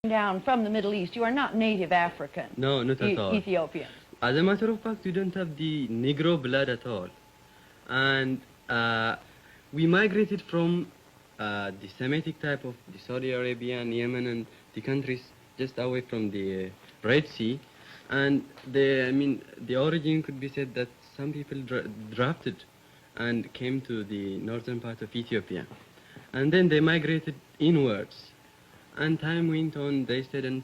Down from the Middle East. You are not native African. No, not at all. Ethiopian. As a matter of fact, we don't have the Negro blood at all. And we migrated from the Semitic type of the Saudi Arabia and Yemen and the countries just away from the Red Sea. And the origin could be said that some people drafted and came to the northern part of Ethiopia. And then they migrated inwards. And time went on, they stayed and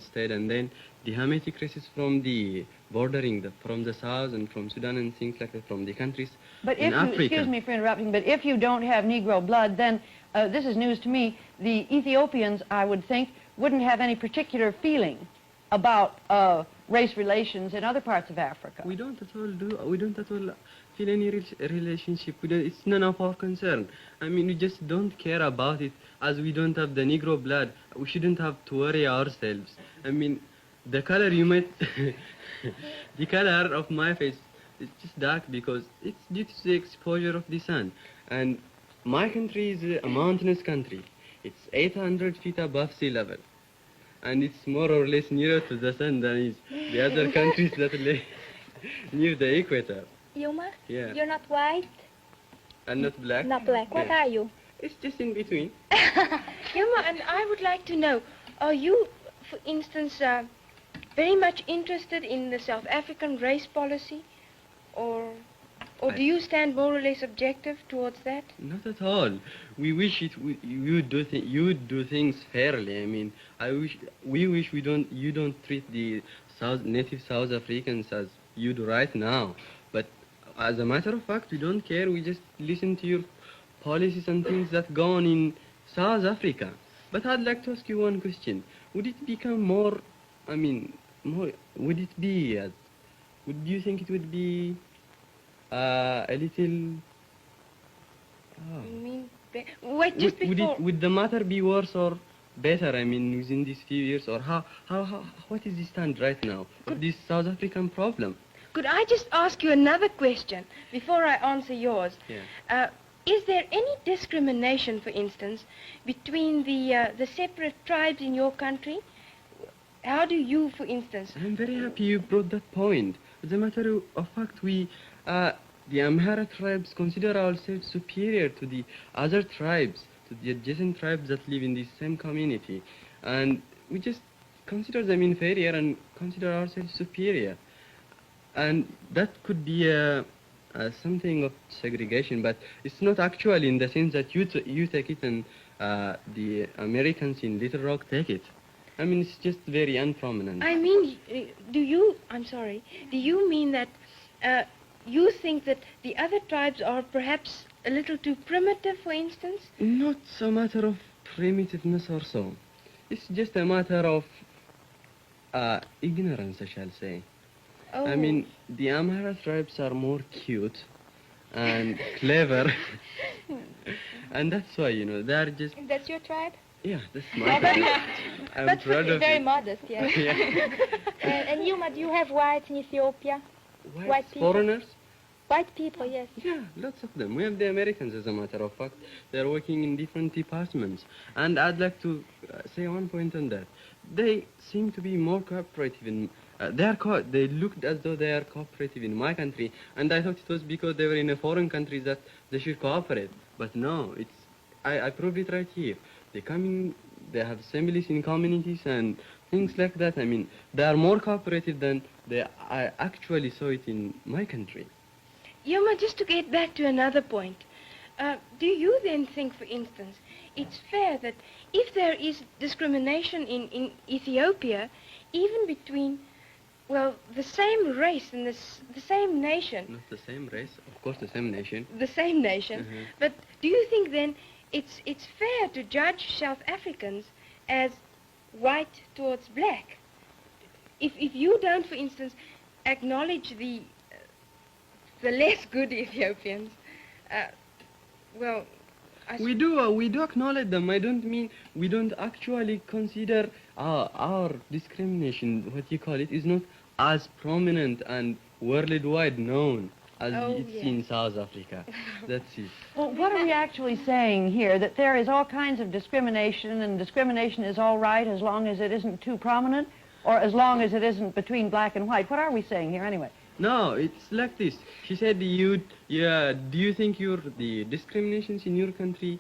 stayed, and then the Hamitic races from the bordering, from the south and from Sudan and things like that, from the countries but in if Africa. you, excuse me for interrupting, but if you don't have Negro blood, then this is news to me. The Ethiopians, I would think, wouldn't have any particular feeling about race relations in other parts of Africa. We don't at all feel any relationship. It's none of our concern. I mean, we just don't care about it. As we don't have the Negro blood, we shouldn't have to worry ourselves. I mean, the color you might, the color of my face is just dark because it's due to the exposure of the sun. And my country is a mountainous country. It's 800 feet above sea level. And it's more or less nearer to the sun than is the other countries that lay near the equator. Yilma? Yeah. You're not white? And not black? Not black. What Yeah. are you? It's just in between. Yilma, and I would like to know, are you, for instance, very much interested in the South African race policy? Or do you stand more or less objective towards that? Not at all. We wish you would do things fairly. I mean, you don't treat the native South Africans as you do right now. But as a matter of fact, we don't care. We just listen to your policies and things that go on in South Africa. But I'd like to ask you one question. Would it become more, would it be, would you think it would be a little... Oh. You mean, wait, just before... Would the matter be worse or better, I mean, within these few years? Or what is the stand right now of this South African problem? Could I just ask you another question before I answer yours? Yeah. Is there any discrimination, for instance, between the separate tribes in your country? How do you, for instance... I'm very happy you brought that point. As a matter of fact, the Amhara tribes consider ourselves superior to the other tribes, to the adjacent tribes that live in the same community. And we just consider them inferior and consider ourselves superior. And that could be something of segregation, but it's not actually in the sense that you take it and the Americans in Little Rock take it. I mean, it's just very unprominent. I mean, do you mean that you think that the other tribes are perhaps a little too primitive, for instance? Not a matter of primitiveness or so. It's just a matter of ignorance, I shall say. Oh. I mean, the Amhara tribes are more cute and clever. And that's why, they're just... That's your tribe? Yeah, that's my tribe. I'm But proud of very it. modest, yes. Yeah. And Yilma, do you have whites in Ethiopia? White people? Foreigners? White people, yes. Yeah, lots of them. We have the Americans, as a matter of fact. They're working in different departments. And I'd like to say one point on that. They seem to be more cooperative in... they looked as though they are cooperative in my country, and I thought it was because they were in a foreign country that they should cooperate. But no, I proved it right here. They have assemblies in communities and things like that. I mean, they are more cooperative than I actually saw it in my country. Yilma, just to get back to another point, do you then think, for instance, it's fair that if there is discrimination in Ethiopia, even between, well, the same race and the same nation... Not the same race, of course the same nation. The same nation. But do you think then it's fair to judge South Africans as white towards black? If you don't, for instance, acknowledge the less good Ethiopians, well... We do acknowledge them. I don't mean we don't actually consider our discrimination, what you call it, is not as prominent and worldwide known as Oh, it's yes. in South Africa. That's it. Well, what are we actually saying here? That there is all kinds of discrimination, and discrimination is all right as long as it isn't too prominent, or as long as it isn't between black and white? What are we saying here anyway? No, it's like this. She said, do you think the discriminations in your country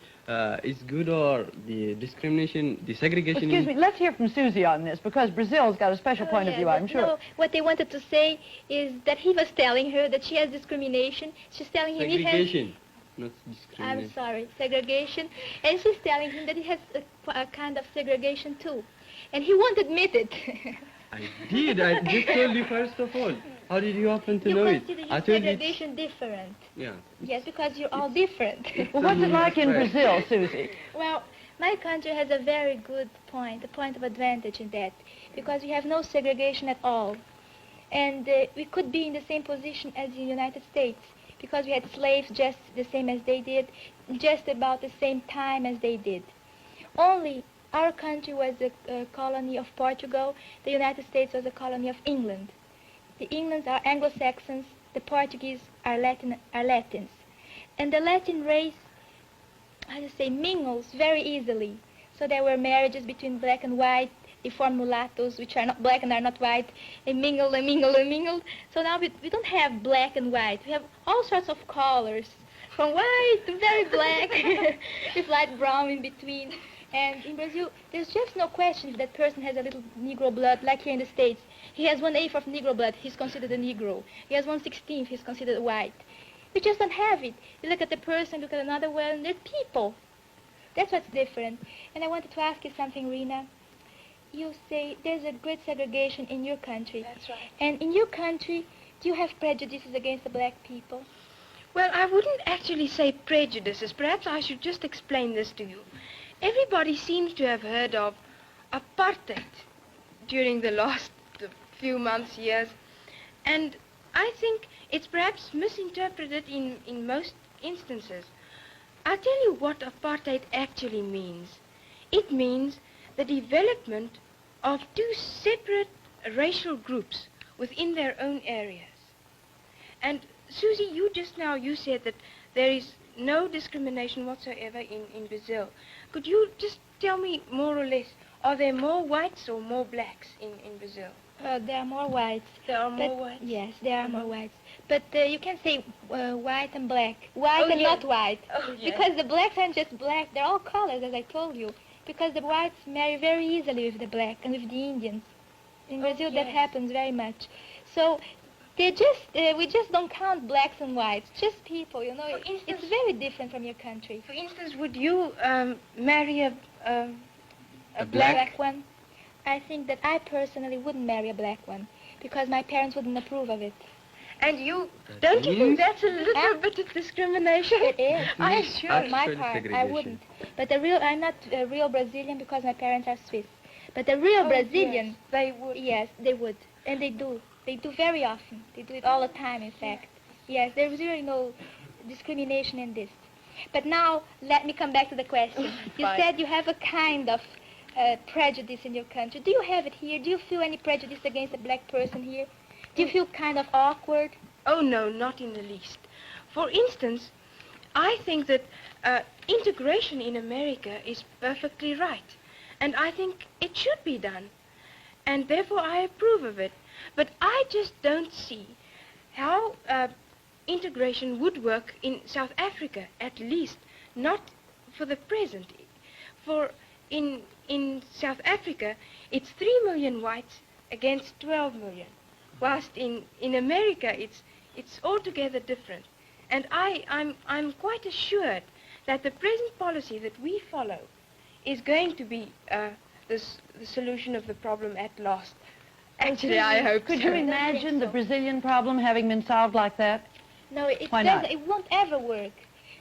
is good, or the discrimination, the segregation? Excuse me, let's hear from Susie on this, because Brazil's got a special point of view, I'm sure. No, what they wanted to say is that he was telling her that she has discrimination. She's telling him he has... Segregation, not discrimination. I'm sorry, segregation. And she's telling him that he has a kind of segregation too. And he won't admit it. I did. I just told you first of all. How did you happen to know You it? consider I your told you. segregation different. Yeah. Yes, because you're all different. Well, what's it like in Right. Brazil, Susie? Well, my country has a very good point, a point of advantage in that, because we have no segregation at all. And we could be in the same position as the United States, because we had slaves just the same as they did, just about the same time as they did. Only our country was a colony of Portugal, the United States was a colony of England. The Englands are Anglo-Saxons, the Portuguese are Latins. And the Latin race, how do you say, mingles very easily. So there were marriages between black and white. They form mulattoes, which are not black and are not white. They mingle and mingle and mingle. So now we don't have black and white. We have all sorts of colors, from white to very black, with light brown in between. And in Brazil, there's just no question if that person has a little Negro blood, like here in the States. He has 1/8 of Negro blood, he's considered a Negro. He has 1/16, he's considered white. We just don't have it. You look at the person, look at another one, and they're people. That's what's different. And I wanted to ask you something, Rena. You say there's a great segregation in your country. That's right. And in your country, do you have prejudices against the black people? Well, I wouldn't actually say prejudices. Perhaps I should just explain this to you. Everybody seems to have heard of apartheid during the last few months, years. And I think it's perhaps misinterpreted in most instances. I'll tell you what apartheid actually means. It means the development of two separate racial groups within their own areas. And Susie, you just now, you said that there is no discrimination whatsoever in Brazil. Could you just tell me more or less, are there more whites or more blacks in Brazil? There are more whites. There are more But- whites? Yes, there are more whites. But you can say white and black. White Oh, and yes. not white. Oh, yes. Because the blacks aren't just black, they're all colors, as I told you. Because the whites marry very easily with the black and with the Indians. In Oh, Brazil, that yes. happens very much. So they just we just don't count blacks and whites, just people, you know. For instance- It's very different from your country. For instance, would you marry a A Black one? I think that I personally wouldn't marry a black one because my parents wouldn't approve of it. And you, That don't you think means- that's a little bit of discrimination? It is. I'm means sure. On my Actually part, I segregation. wouldn't. But I'm not a real Brazilian because my parents are Swiss. But the real Oh, Brazilian, yes, they would. yes, they would. And they do. They do very often. They do it all the time, in fact. Yes, there's really no discrimination in this. But now, let me come back to the question. You Fine. said you have a kind of prejudice in your country. Do you have it here? Do you feel any prejudice against a black person here? Do you feel kind of awkward? Oh, no, not in the least. For instance, I think that integration in America is perfectly right. And I think it should be done. And therefore I approve of it. But I just don't see how integration would work in South Africa, at least not for the present. For in South Africa, it's 3 million whites against 12 million. Whilst in America, it's altogether different. And I'm quite assured that the present policy that we follow is going to be the solution of the problem at last. Actually, I hope Could so. you imagine the Brazilian problem having been solved like that? No, it Why doesn't. not? It won't ever work.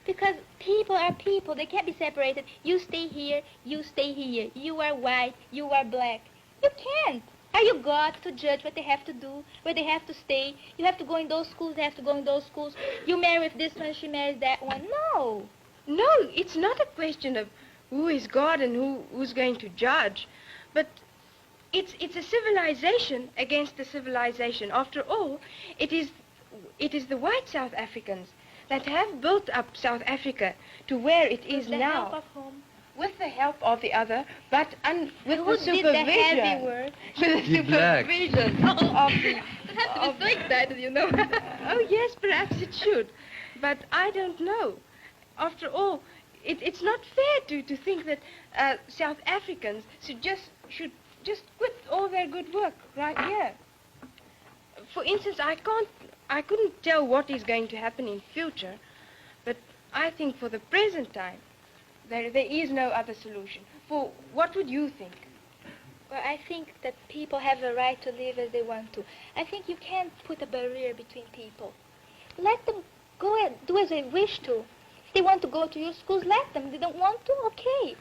Because people are people. They can't be separated. You stay here, you stay here. You are white, you are black. You can't. Are you God to judge what they have to do, where they have to stay? You have to go in those schools, they have to go in those schools. You marry with this one, she marries that one. No. No, it's not a question of who is God and who's going to judge, but it's a civilization against a civilization. After all, it is it is the white South Africans that have built up South Africa to where it is With the now. help of whom? With the help of the other, but with Who the did the heavy supervision. work? With the The black. supervision of the... It has to be so excited, you know. Oh, yes, perhaps it should. But I don't know. After all, it's not fair to think that South Africans should just quit all their good work right here. For instance, I couldn't tell what is going to happen in future, but I think for the present time, there is no other solution. For what would you think? Well, I think that people have the right to live as they want to. I think you can't put a barrier between people. Let them go and do as they wish to. If they want to go to your schools, let them. If they don't want to, okay.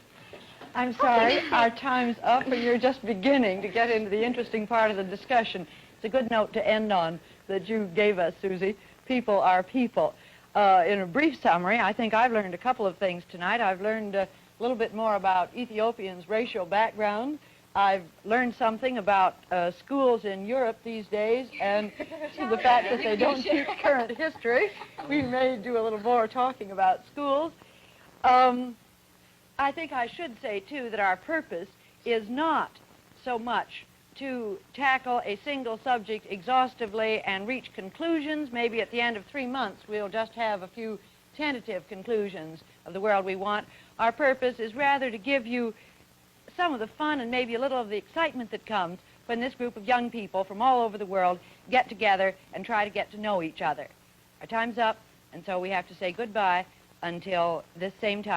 I'm sorry, our time's up, and you're just beginning to get into the interesting part of the discussion. It's a good note to end on that you gave us, Susie. People are people. In a brief summary, I think I've learned a couple of things tonight. I've learned a little bit more about Ethiopians' racial background. I've learned something about schools in Europe these days, and the fact that they don't teach current history. We may do a little more talking about schools. I think I should say, too, that our purpose is not so much to tackle a single subject exhaustively and reach conclusions. Maybe at the end of 3 months we'll just have a few tentative conclusions of the world we want. Our purpose is rather to give you some of the fun and maybe a little of the excitement that comes when this group of young people from all over the world get together and try to get to know each other. Our time's up, and so we have to say goodbye until this same time.